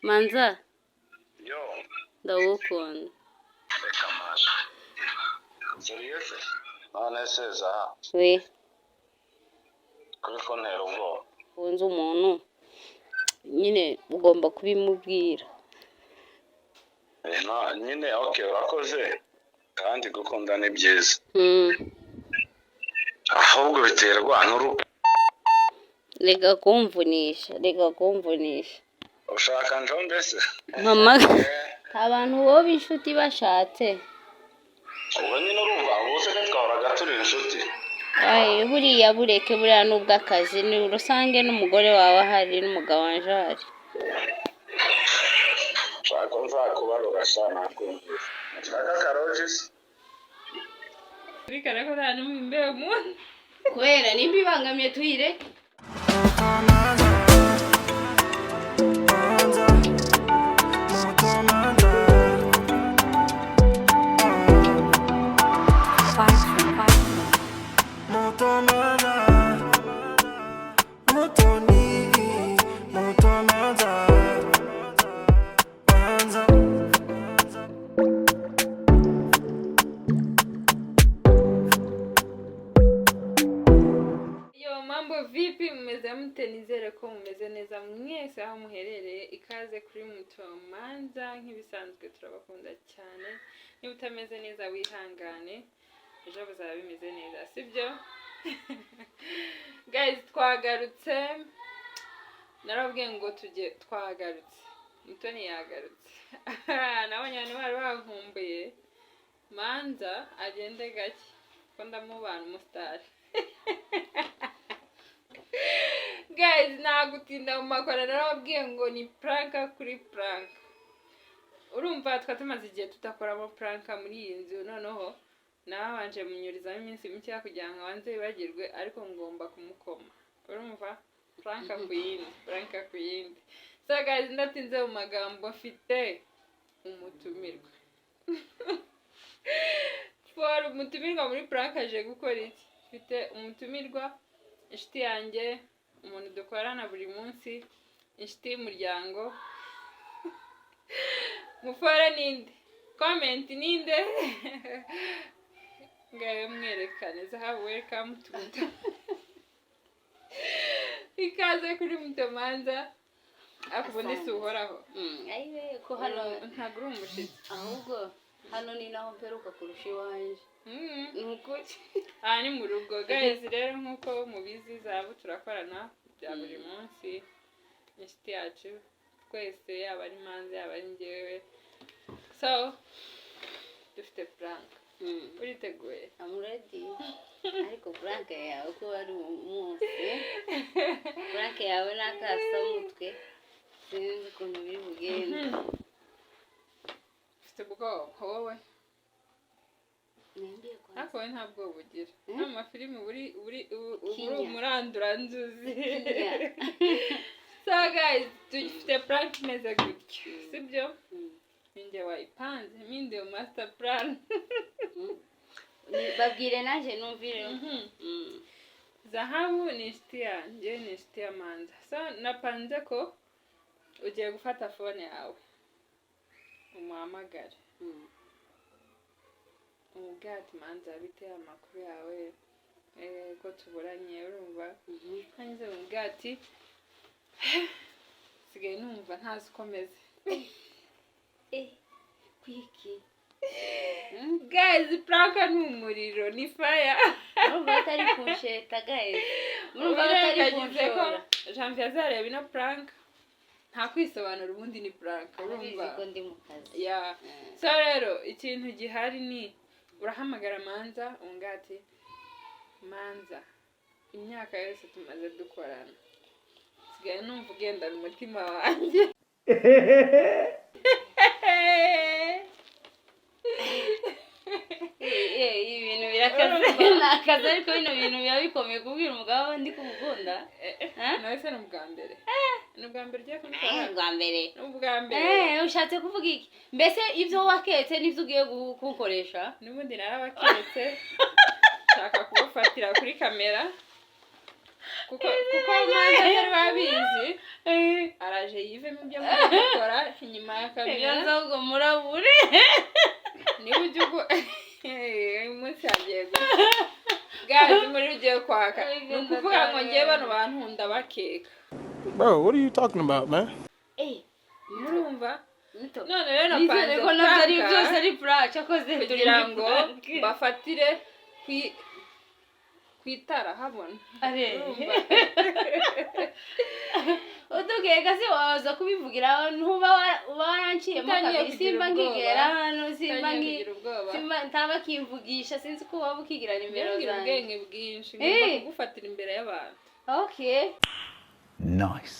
Manza. Yo. Ndagukunda. Reka masha. Serious? None se za. We. Kuri kontera ubwo. Wunze umuntu. Nyine ugomba kubimubwira. Nyine okay urakoze. Kandi gukunda ni byiza. Ahubwo biterwa n'urukundo. Reka kumvunisha. Ushaka njombe se? Mama. Abantu bo b'inshuti bashatse. Ubwo nyine urumva bose twahoraga turi inshuti. Buriya bureke buriya nubwo akazi ni rusange n'umugore wawe ahari n'umugabo wanje ahari. Shaka nzakubarura sana kumvise. Shaka karojis. Bikara ko nta n'umwe imbere mu. Kubera nimba ibangamye tuyireke. Vipi mumeze mute? Nizere ko mumeze neza mwese aho muherereye. Ikaze kuri MUTOMANZA, nk'ibisanzwe turabakunda cyane. Niba utameze neza wihangane, ejo bizaba bimeze neza, sibyo? Guys, twagarutse. Narabwiye ngo twagarutse. Mutoni yagarutse. Nabonye abantu bari bankumbuye. Manza agende gake ko ndamubana umusitari. Guys, nagutinda mu makora narabwiye ngo ni pranka kuri pranka. Urumva twatumaze igihe tudakoramo pranka muri iyi nzu, noneho nabanje munyurizamo iminsi mike kugira ngo abanze bibagirwe, ariko ngomba kumukoma. Urumva? Pranka ku yindi. So guys, ndatinze mu magambo, mfite umutumirwa. For umutumirwa muri pranka aje gukora iki? Mfite umutumirwa, inshuti yanjye, umuntu dukorana buri munsi, inshuti y'umuryango. Mufora ninde? Comment ninde? Ngaye mwerekane. Zahabu, welcome to MUTOMANZA. Ikaze kuri MUTOMANZA. Akubundi si uhoraho. Ayiwe ko hano ntabwo uri umushitsi. Ahubwo hano ni naho mperuka kurusha iwanje. Nuko ni mu rugo. Guys, rero nkuko mubizi Zahabu turakorana bya buri munsi. Inshuti yacu twese, yaba ari Manza yaba ari njyewe. So dufite prank. Uriteguye? I'm ready. Ariko prank yawe ko ari umunsi. Prank yawe nakasa mutwe. Sinzi ukuntu biri bugende. Ufite ubwoba wowe? Ariko wowe nta bwoba ugira. N'amafilimi uri umuranduranzuzi. So guys, dufite prank imeze gutyo, sibyo? Ninjye wayipanze, minde master plan. Babwire naje numvire. Zahabu ni inshuti yanjye, ni inshuti ya Manza. So napanze ko ugiye gufata phone yawe umuhamagare. Umubwira ati Manza, bite amakuru yawe? Ko tuburanye, urumva? Hanyuma umubwira ati sigaye numva ntazi uko meze. Kwiki. Guys, pranka ni umuriro, ni fire. Urumva atari kunsheta guys. Urumva atari kunshora. Janvier azareba ino prank. Nta kwisobanura ubundi ni prank, urumva? Ko ndi mu kazi. Yeah. So rero ikintu gihari ni urahamagara Manza, ungati Manza, imyaka yose tumaze dukorana, sigaye numva ugendana umutima wanjye. Ibintu birakaze. Nakaze ariko bino bintu biba bikomeye kubwira umugabo ndi kumukunda. Nawe se n'ubwa mbere? N'ubwa mbere ugiye kubikora? N'ubwa mbere. N'ubwa mbere. Ushatse kuvuga iki? Mbese ibyo waketse n'ibyo ugiye gukoresha? N'ubundi narabaketse. Shaka kugufatira kuri kamera. kuko Manza yari babizi araje yivemo ibyo muri gukora inyuma ya kamera nza ngo murabure niba ujya uyu munsi yagiye guys muri ugiye kwaka ni ukuvuga ngo ngiye bano bantu ndabakeka. Bro, what are you talking about, man? Murumva Mito none rero nizere ko nabyo ari byose ari priya cyakoze kugira ngo bafatire kwitara habona utugeka se waza kubivugira ntuba waranciye mu kabiri simba ngigera hano simba ntaba kimvugisha sinzi ko waba ukigira nimero zanjye ubwenge bwinshi ngomba kugufatira imbere y'abantu. Okay, Nice.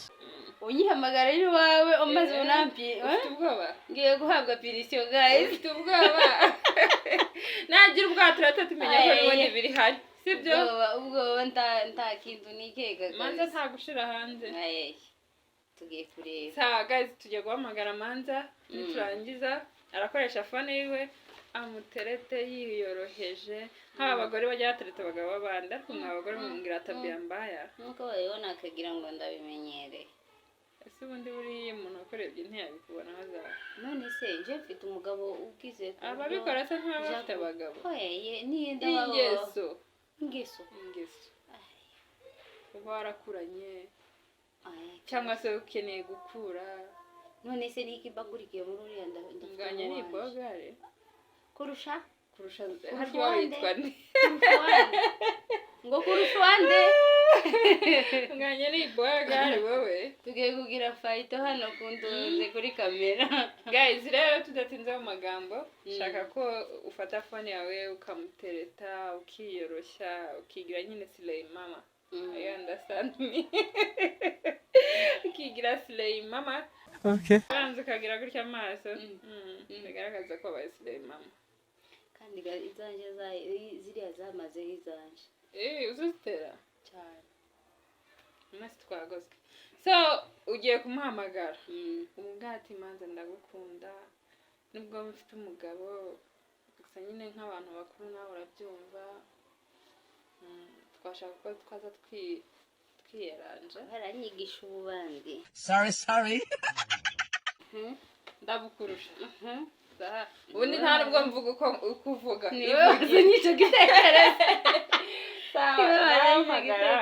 unyihamagara ari wawe umaze unampi ufite ubwoba ngiye guhabwa pirisio guys. ufite ubwoba nagira ubwato turatumenya ko n'ubundi biri hari sibyo ubwo nta kintu nikeka Manza nta gushira hanze. tugiye kureba Sawa guys, tugiye guhamagara Manza niturangiza arakoresha phone yiwe amuterete yiyoroheje nk'aba bagore bajya batereta abagabo babandi ariko mwa bagore mumbwira tabia mbaya nuko bayibona akagira ngo ndabimenyere. ese ubundi buriya umuntu akorebye ntiyabikubona hazaza. None se nje mfite umugabo ugize ababikora se ntibafite abagabo niyenda ingeso uba warakuranye cyangwa se ukeneye gukura. none se niki bagurikiye muri uriya nganya ni bogare kurusha haryo witwa nde ngo kurusha wande nganya ni bogare wowe. tugiye kugira fight hano kunduze kuri kamera guys, rero tudatinze mu magambo shaka ko ufata phone yawe ukamutereta ukiyoroshya ukigira nyine slay mama. I understand me. ukigira slay mama. Okay. Banza ukagira gutya amaso bigaragaza ko abaye slay mama. kandi izanje ziriya zamaze izanje uzitera cyane umunsi twagozwe. So ugiye kumuhamagara umugati Manza ndagukunda nubwo mfite umugabo gusa nyine nk'abantu bakuru nawe urabyumva twashaka ko twaza twiyeranja baranyigisha ububandi. Sorry. ndabukurusha ubundi nta nubwo mvuga uko uvuga nicyo gitekerezo sawa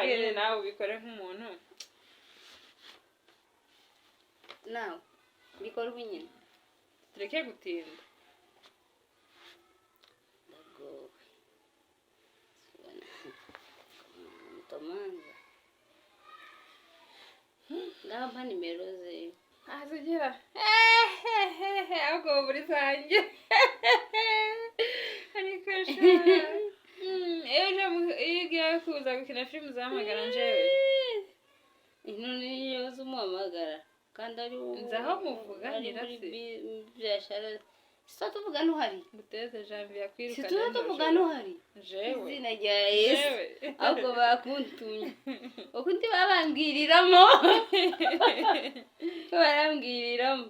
nyine nawe ubikore nk'umuntu nawe bikora nyine tureke gutinda. MUTOMANZA ngamba nimero ze azugira ahubwo buri zanjye ariko iyo ugiye kuza gukina filime uzahamagara njyewe niyo uzumuhamagara kandi ari nzaho muvuganira se byashara sito tuvuga ntuhari guteze Janvier yakwirukana sito tuvuga ntuhari jewe izina rya Yesu ahubwo bakuntumye ukundi babambwiriramo barambwiriramo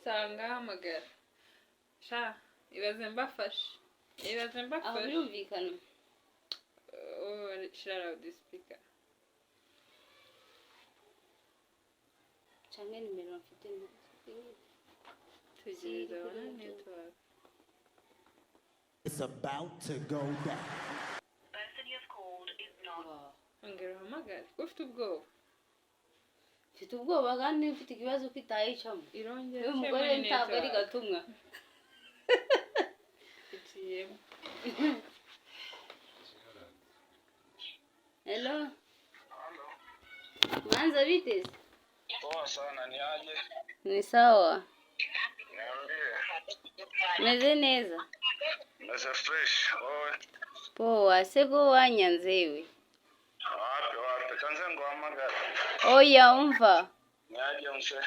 sanga hamagara sha ibaze mbafashe aho birumvikana share out the speaker cyangwa nimero mfite network. It's about to go down. Person you've called is not. Ongera hamagara ufite ubwoba. Mfite ubwoba kandi mfite ikibazo kitayicamo. Irongera umugore ntabwo ari gatumwa. Hello. Manza biteze? Poa sana ni aje? Ni sawa. Niambie. Meze neza? Meze fresh. Poa, sego wanyanzewe. Wapi kanze nguhamagara. Oya umva. Ni aje mse?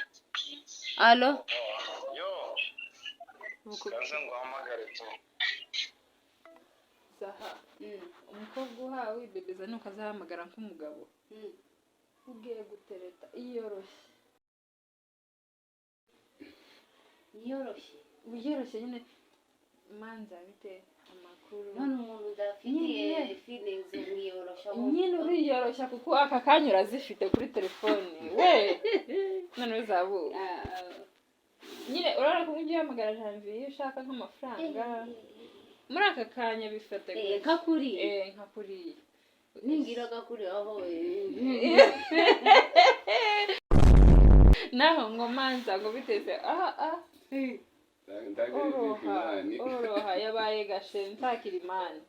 Allo? Yo. Kanze nguhamagara tu. Zaha. Umukobwa uhawe bebeza nuko azahamagara nk'umugabo. Ugiye gutereta iyoroshye. Uyoroshye nyine Manza bite amakuru. None umuntu udafitiye feelings umwiyorosha. Nyine uriyoroshya kuko aka kanyura zifite kuri telefone. We. None uzabu. nyine urabona ko ugiye hamagara Janvier iyo ushaka nk'amafaranga muri aka kanya bifate nka kuri nka kuriya ningira gakuri aho naho ngo manza ngo biteze oroha yabaye gashe ntakiri imana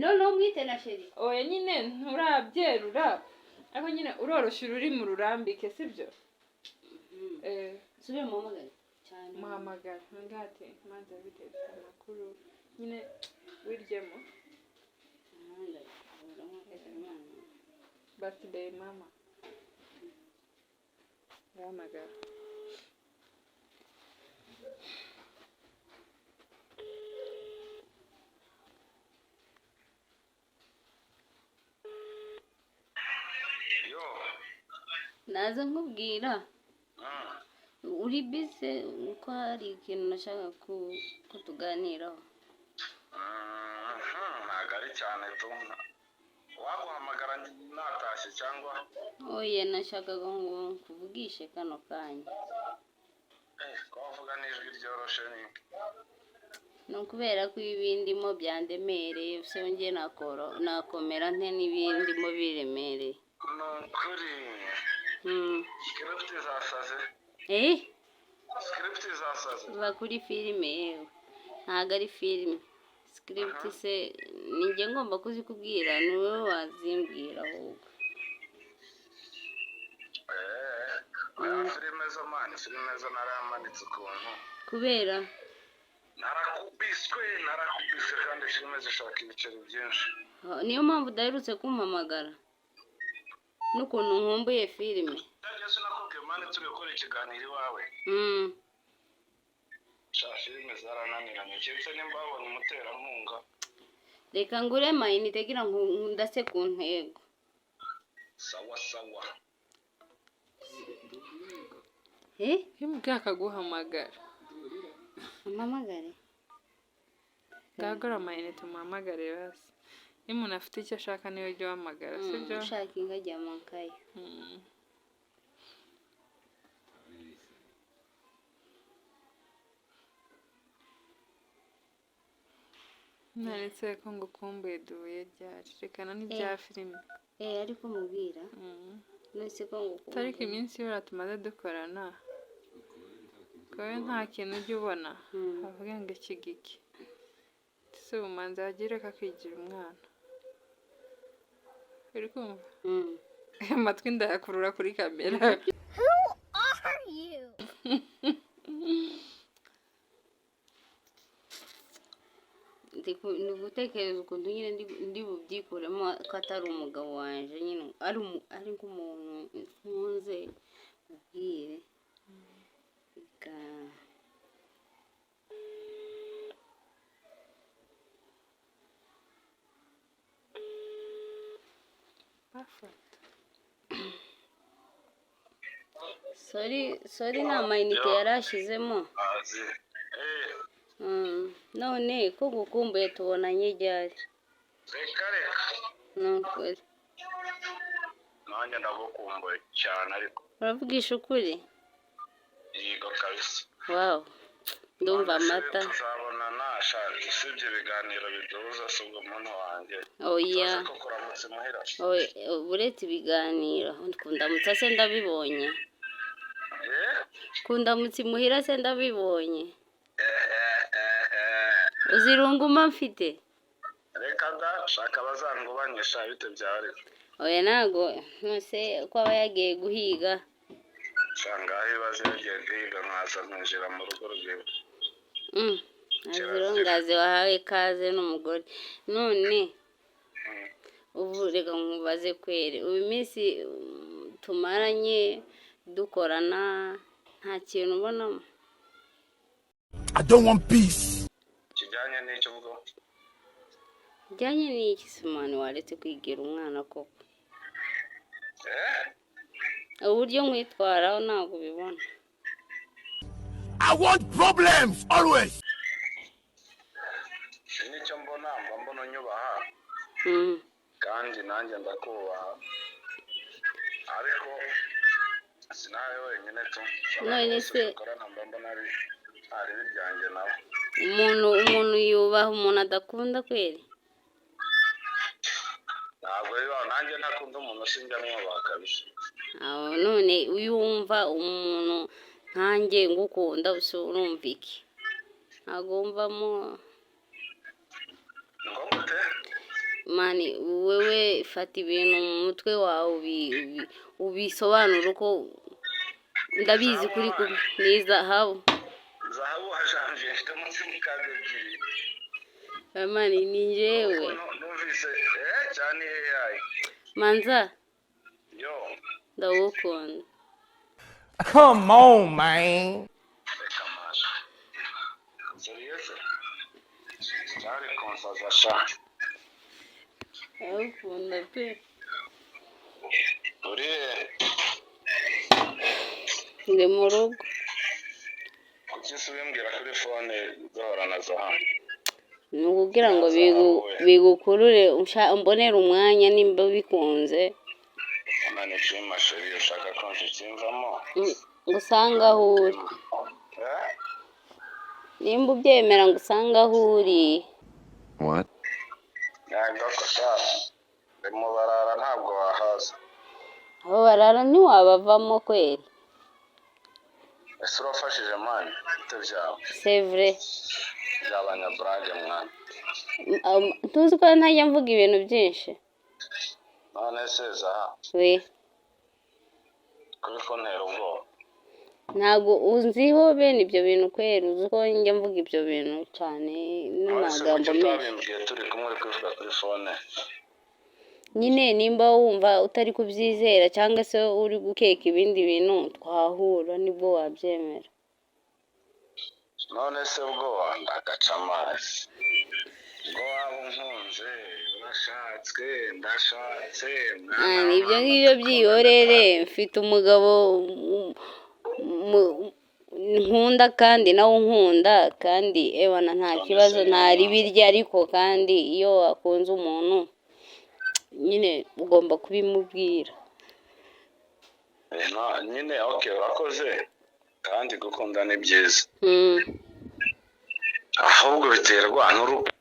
none umwite na sheri oya nyine nturabyerura ariko nyine uroroshye ururimi rurambike sibyo subire mu magana cyane muhamagara ngate manza biteze amakuru nyine wiryemo birthday mama muhamagara naza nkubwira uri bise uko hari ikintu nashaka ko tuganiraho ntabwo ari cyane waguhamagara natashye cyangwa oya nashakaga ngo kuvugishe kano kanya ko wavuga n'ijwi ryoroshe ni ukubera ko ibindimo byandemereye se njye nakomera nte n'ibindimo biremereye ni ukuri script zasaze script zasaze biba kuri filime yewe ntabwo ari filime script se ni njye ngomba kuzikubwira ni wowe wazimbwira ahubwo filime zo mani filime zo naramanitse ukuntu kubera narakubiswe kandi filime zishaka ibiceri byinshi niyo mpamvu udaherutse kumpamagara n'ukuntu nkumbuye filime ndageze nakubwiye mani turi gukora ikiganiro iwawe filime zarananiranye keretse nimba babonye umuterankunga reka ngure mayinite gira ngo ndase ku ntego sawa imbwa akaguhamagara umpamagare ngagora amayinite umuhamagare basi iyo umuntu afite icyo ashaka niwe ujya uhamagara sibyo ushaka inka ajya mu kayi nanditse ko ngo kumbuye duhuye ryari rekana n'ibya filime ariko mubwira nese ko ngo tariki iminsi yose tumaze dukorana kowe nta kintu ujya ubona avuga ngo ikigiki se ubumanza yagira akakigira umwana uri kumva amatwi ndayakurura kuri kamera ni gutekereza ukuntu nyine ndi bubyikuremo ko atari umugabo wanje nyine ari nk'umuntu nkunze ubwire sorry nta mayinite yari ashizemo none ko gukumbuye tubonanye ryari reka nukuri nanjye ndagukumbuye cyane ariko uravugisha ukuri yigo kabisa wow ndumva amata tuzabona nashaka usibye ibiganiro biduhuza si ubwo muntu wanjye oya ko kuramutse muhira uretse ibiganiro kundamutsa se ndabibonye kundamutsa imuhira se ndabibonye uzirunguma mfite reka shaka abazangubanyisha bite byawe oya ntago ntose ko aba yagiye guhiga usanga aho ibibazo yagiye guhiga nkaza nkinjira mu rugo rwiwe azirongaze wahawe ikaze n'umugore none ubu reka nkubaze kwere ubu iminsi tumaranye dukorana nta kintu ubonamo I don't want peace. kijyanye n'icyo ubwo bijyanye n'iki se mwana waretse kwigira umwana koko uburyo nkwitwaraho ntabwo ubibona I want problems always. nicyo mbona unyubaha kandi nanjye ndakubaha ariko sinawe wenyine tu none se korana mbona ari ari bijyanye nawe. umuntu yubaha umuntu adakunda kweri. Ntabwo bibaho, nanjye ntakunda umuntu sinjya mwubaha kabisa. None iyo wumva umuntu nkanjye ngukunda urumva iki? Ntabwo wumvamo Ngo gute? mani wewe fata ibintu mu mutwe wawe ubisobanura uko ndabizi kuri ni zahabu. Zahabu hajanje mfite simukadi ebyiri. Mani ni njyewe. Numvise cyane AI. Manza Yo. ndagukunda. Come on, man. Reka maje. Seriyese? Cyari konsaza sha. Ndagukunda pe. Uri Ndi mu rugo. kuki ubimbwira kuri fone duhorana zahabu? Ni ukubwira ngo bigukurure mbonera umwanya nimba bikunze. None cyima sheri ushaka konje kimvamo? Ngo usanga aho uri. Nimba ubyemera ngo usanga aho uri. What? Ntabwo kosa. Mu barara ntabwo wahaza. Aho barara ntiwabavamo kweri. Ese urafashije mani bite byawe? C'est vrai. By'abanyaburage mwana. Tuzi ko ntajya mvuga ibintu byinshi. None se zaha We kuri kontera ubwoba. ntabwo uziho bene ibyo bintu kweri, uzi ko njya mvuga ibyo bintu cyane n'amagambo menshi. Twabimbwiye turi kumwe uri kuvuga kuri fone. Nyine nimba wumva utari kubyizera cyangwa se uri gukeka ibindi bintu twahura nibwo wabyemera. None se ubwo ndagaca amazi. Ngo waba unkunze urashatswe ndashatse mwana. Ibyo ngibyo byihorere, mfite umugabo nkunda kandi nawe unkunda kandi ebana nta kibazo ntari birya, ariko kandi iyo wakunze umuntu nyine ugomba kubimubwira. Nyine okay urakoze kandi gukunda ni byiza. Ahubwo biterwa n'urukundo.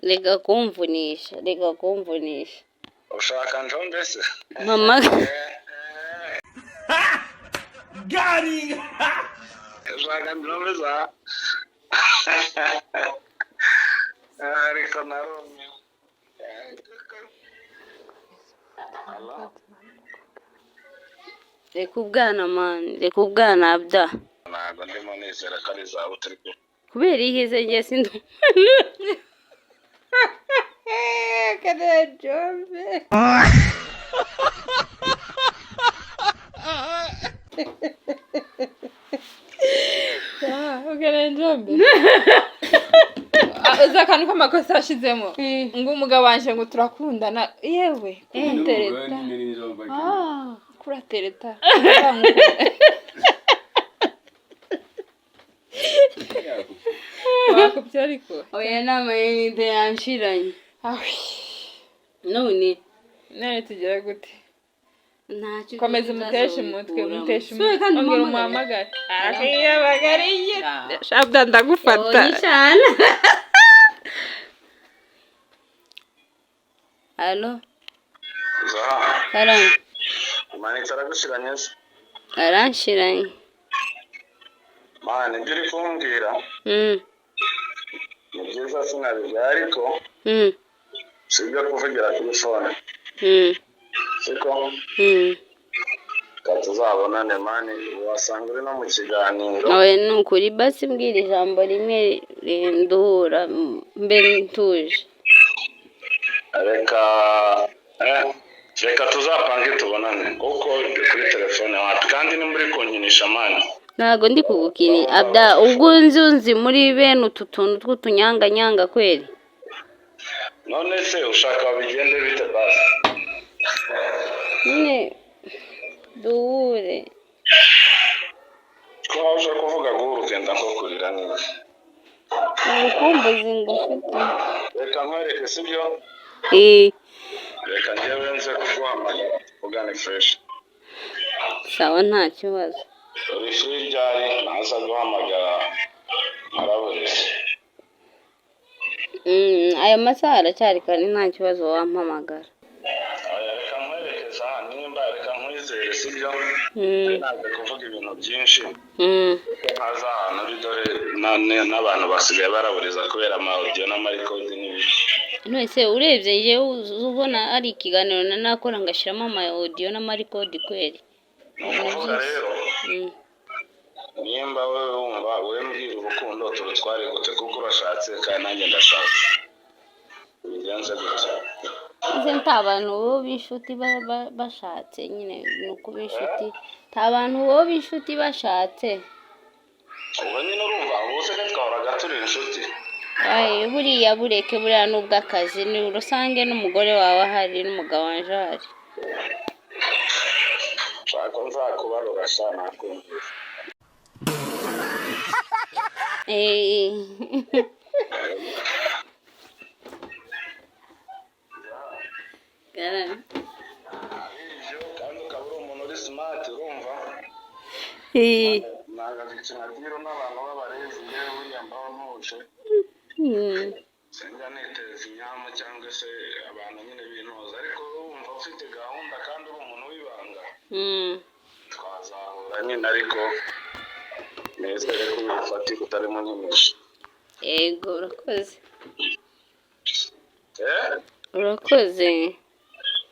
Reka kumvunisha. Ushaka njombe se? Mama Gary! Ushaka njombe za? Ariko narumye. reka ubwana mani, reka ubwana abda. Ntabwo ndimo nizera ko ari zawe turi kumwe. Kubera iheze njye sindu. Kanajombe. Kanajombe. Uzi akantu k'amakosa yashizemo ngo umugabo wanje ngo turakundana yewe kuratereta. Kuratereta. Wakubye ariko Oya nama y'inde yanshiranye. None tugera gute? ntacyo Komeza umuteshe umutwe, ongera umuhamagare. Ariyabagariye. Shabda ndagufata. cyane. Allo Zaha. Karani Mani taragushiranye se? aranshiranye. Mani ibyo uri kumbwira ni byiza sinabibwa ariko sibyo kuvugira kuri fone. Siko katuzabonane mani wasanga uri no mu kiganiro. Nawe ni ukuri basi mbwira ijambo rimwe rinduhura mbe ntuje. Reka tuzapange tubonane kuko kuri telefone wacu kandi ni muri kunkinisha mani. Ntago ndi kugukini abda, ubwo unzi muri bene utu tuntu tw'utunyanganyanga kweri. None se ushaka bigende bite basi? Nyine duhure. Ko waje kuvuga guhura ugenda nko kurira neza. Urukumbuzi ngufite. Reka nkwereke sibyo? Reka njyewe nze kuguhamagara ugane fresh. Sawa nta kibazo. Uri free ryari naza guhamagara aya masaha aracyari kare nta kibazo wampamagara. reka nkwerekeza nimba reka nkwizere sibyo Mm. ntabwo kuvuga ibintu byinshi Mm. nkaza ahantu uri dore n'abantu basigaye baraburiza kubera amaudio n'amarikodi n'ibiki. None urebye njyewe ubona ari ikiganiro nakora ngashyiramo ama audio n'amarikodi kweri. Ni ukuvuga rero Mm. nimba wowe wumva wowe mbwira urukundo turutware gute kuko urashatse kandi nanjye ndashatse bigenze gutya. Ize nta bantu bo b'inshuti bashatse nyine nuko b'inshuti nta bantu bo b'inshuti bashatse. ubwo nyine urumva ubuse ko twahoraga turi inshuti. Buriya bureke buriya nubwo akazi ni urusange n'umugore wawe ahari n'umugabo wanje ahari. Nshaka nzakubarura sha nakumvira. Garame. Ibyo kandi ukaba uri umuntu uri smart urumva. Ntabwo gukina diro n'abantu b'abarezi yewe buriya mbaho ntuje. Sinjya niteza inyama cyangwa se abantu nyine bintoza ariko wumva ufite gahunda kandi uri umuntu w'ibanga. Twazahura nyine ariko nezere ko ubifatika utarimo nyimisha. Yego urakoze. Urakoze.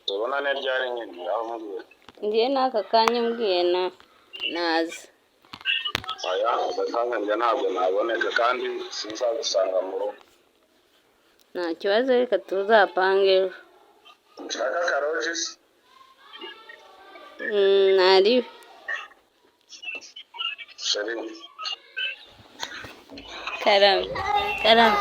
Tubonane ryari nyine aho mbwiye. Ndiye n'aka kanya mbwiye naza. Aya akanya njye ntabwo naboneka kandi sinzagusanga mu rugo. Nta kibazo reka tuzapange. Nshaka karoji se? Nari. Sheri. Karame. Karame.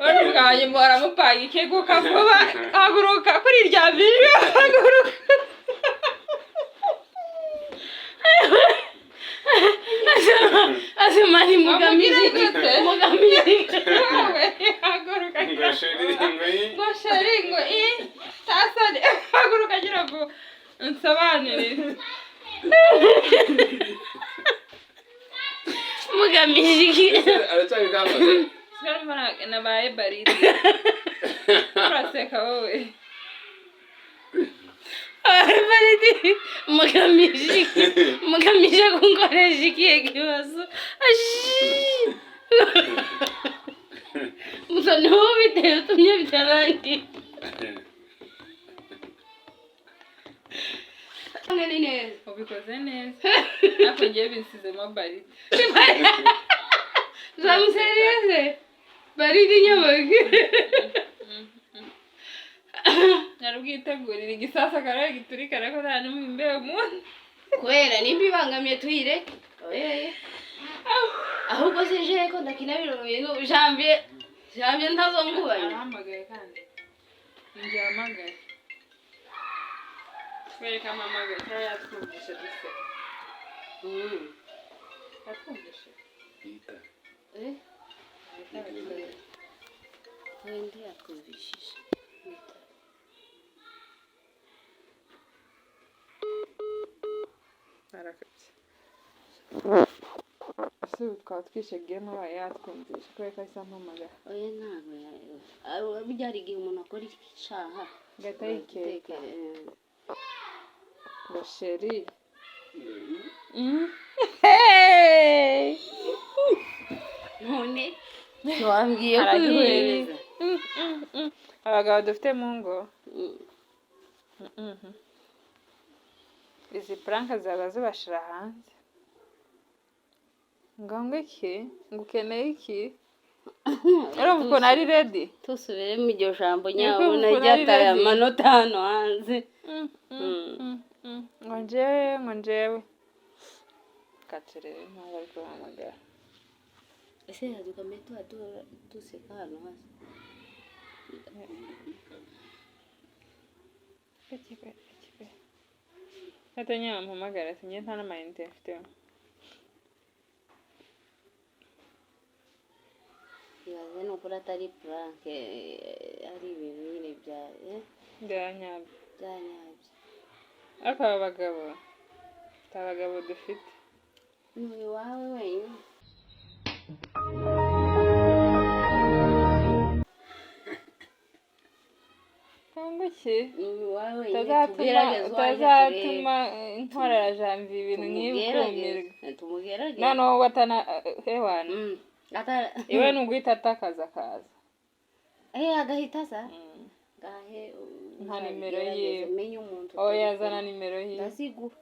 Waruganye mbora mupanga ikiguka vuba haguruka kuri rya bibi haguruka. Azimani mugamije haguruka ngo sheri ngo tasane haguruka gira ngo nsobanurire mugamije aracyari kamaze Skarmana nabaye baridi uraseka wowe baridi mugamije kunkoresha ikihe kibazo musa niwo biteye utumye bitarangiye ubikoze neza ariko ngiye binsizemo baridi zamuseriyeze baridi nyabaga narubwitegurira igisasa karaye giturika ariko nta n'umwe imbeho umuntu kubera nimba ibangamiye tuyireke ahubwo sije ko ndakina bintu janvier ntazongubanye arahamagaye kandi ninjye wahamagaye kwereka amamagaye cyangwa yatwumvishe duse yatwumvishe wende yatwumvishije arakabye ese ubu twaba twishegiye n'uwaye yatwumvishe kubera ko ahise ampamagara oya ntabwo byari igihe umuntu akora icyaha ngahita yikeka ngo sheri none ntiwambwiye ko ubihereza abagabo dufite mu ngo izi puranka zaba zibashira hanze ngo iki ngo ukeneye iki urumva ukuntu ari redi tusubiremo iryo jambo nyabona ryataye amanota hano hanze ngo njyewe katurebe ntabwo ari kubahamagara ese yadukamye duseka hano hasi Hata nyampamagara sinjye nta n'amayinite mfiteho ibaze n'ukuri atari prank ari ibintu nyine byanyabyo byanyabyo ariko aba bagabo dufite ni iwawe wenyine cyangwa iki ni iwawe wenyine tugerageze utazatuma nkorera janvier ibintu nk'ibikumirwa tumugerageze noneho watana hewana iwe ni uguhita atakaza akaza agahita sa gahe nta nimero yiwe menye umuntu yazana nimero yiwe ndazigura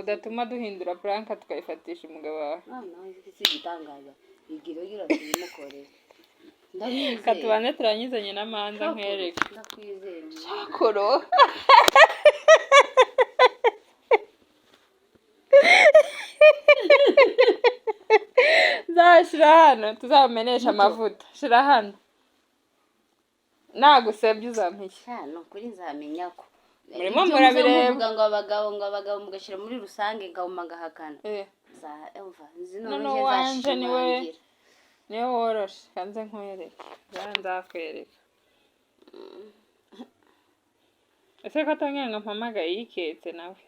udatuma duhindura pranka tukayifatisha umugabo wawe si igitangaza igira tuyimukorere ndabizeye katubanze turanyizanye n'amanza nkwereka ndakwizeye cyakoro nzashyira hano tuzamenesha amavuta shira hano nagusebye uzampisha hano kuri nzamenya ko murimo murabireba ngo abagabo mugashyira muri rusange ngahuma ngahakana none wanje niwe woroshe kanze nkwereka nzakwereka ese ko atanganga mpamagaye yiketse nawe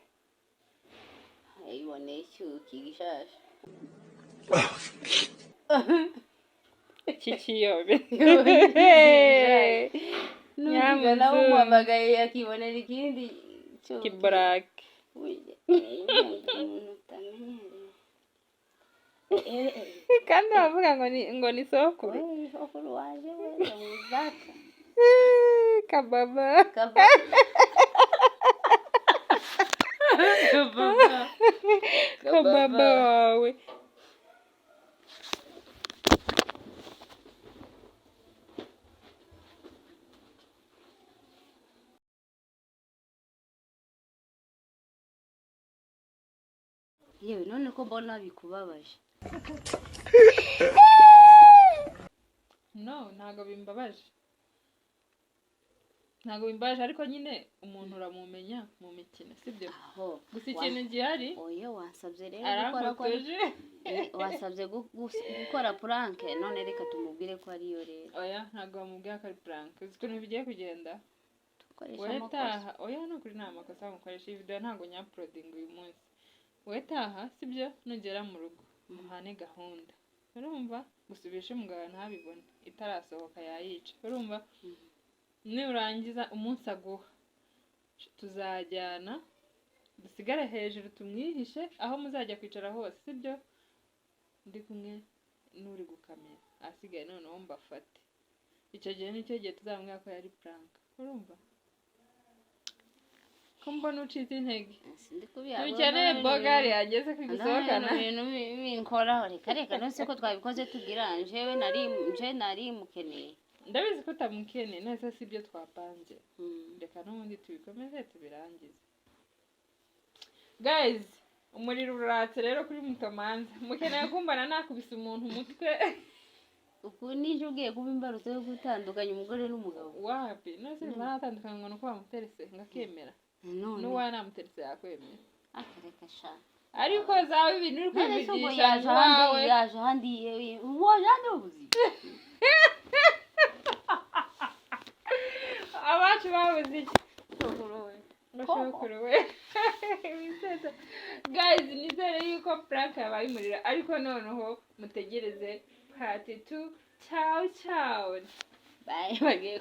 ayiboneye icyuki gishasha kikiyobe nubwo nawe umuhamagaye yakibonera ikindi kiburake kandi bavuga ngo ni sokuru sokuru waje muzaka kababa kababa wawe yewe none ko mbona bikubabaje no ntago bimbabaje ariko nyine umuntu uramumenya mu mikino sibyo gusa ikintu gihari oya wansabye rero aramfotoje wasabye gukora prank none reka tumubwire ko ariyo rero oya ntago bamubwira ko ari prank uzi ukuntu bigiye kugenda dukoresha amakosa oya no kuri nta makosa mukoresha iyi video ntago nyaploding uyu munsi wetaha sibyo nugera mu rugo muhane gahunda urumva gusubisha umugabo ntabibone itarasohoka yayica urumva nurangiza umunsi aguha tuzajyana dusigare hejuru tumwihishe aho muzajya kwicara hose sibyo ndi kumwe n'uri gukamera asigaye noneho mbafate icyo gihe nicyo gihe tuzamubwira ko yari prank urumva ko mbona ucitse intege dukeneye bogari yageze kugusohokana ibintu binkoraho reka nose ko twabikoze tugira njewe nari mukeneye ndabizi ko utamukeneye nese si ibyo twapanze reka n'ubundi tubikomeze tubirangize guys umuriro uratse rero kuri MUTOMANZA mukeneye kumbana nakubise umuntu umutwe uku nije ugiye kuba imbarutso yo gutandukanya umugore n'umugabo wapi nose baratandukanye ngo nuko bamuterese ngakemera n'uwa namuterese yakwemera akareka sha ariko zawe ibintu uri kwivugisha yaje handi wajande ubuzi abacu babuze iki shokuru we guys nizere yuko prank yabaye umuriro ariko noneho mutegereze part 2 ciao bye bagiye